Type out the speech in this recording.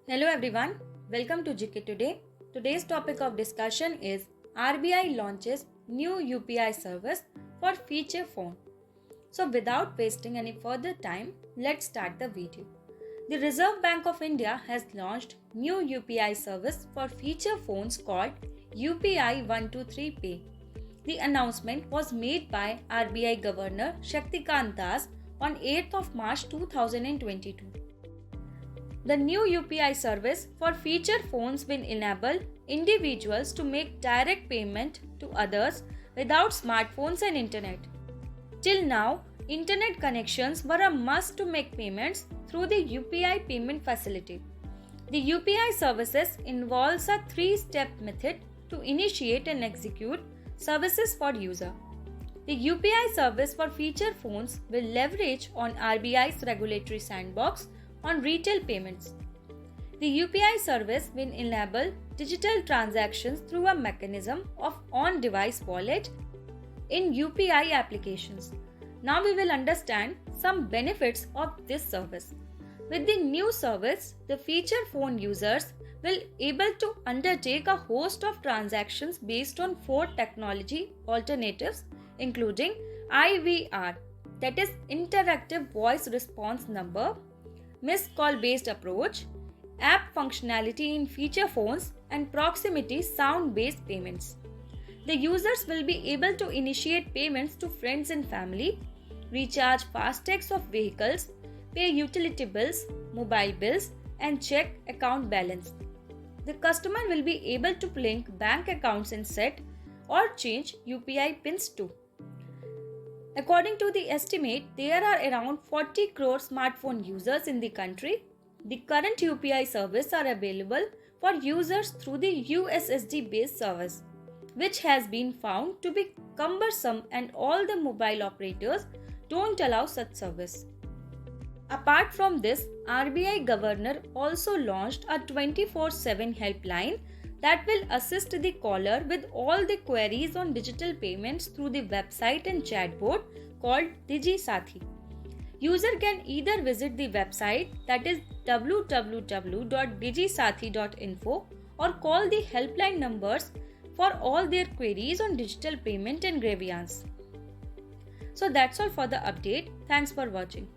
Hello everyone, welcome to GKToday. Today's topic of discussion is RBI launches new UPI service for feature phone. So without wasting any further time, let's start the video. The Reserve Bank of India has launched new UPI service for feature phones called UPI123Pay. The announcement was made by RBI Governor Shaktikant Das on 8th of March 2022. The new UPI service for feature phones will enable individuals to make direct payment to others without smartphones and internet. Till now, internet connections were a must to make payments through the UPI payment facility. The UPI services involves a three-step method to initiate and execute services for user. The UPI service for feature phones will leverage on RBI's regulatory sandbox on retail payments. The UPI service will enable digital transactions through a mechanism of on-device wallet in UPI applications. Now we will understand some benefits of this service. With the new service, the feature phone users will able to undertake a host of transactions based on 4 technology alternatives including IVR, that is interactive voice response number, missed call based approach, app functionality in feature phones, and proximity sound based payments. The users will be able to initiate payments to friends and family, recharge fastags of vehicles, pay utility bills, mobile bills, and check account balance. The customer will be able to link bank accounts and set or change UPI pins too. According to the estimate, there are around 40 crore smartphone users in the country. The current UPI service are available for users through the USSD based service, which has been found to be cumbersome and all the mobile operators don't allow such service. Apart from this, RBI Governor also launched a 24/7 helpline that will assist the caller with all the queries on digital payments through the website and chatbot called Digisaathi. User can either visit the website, that is www.digisaathi.info, or call the helpline numbers for all their queries on digital payment and grievance. So that's all for the update. Thanks for watching.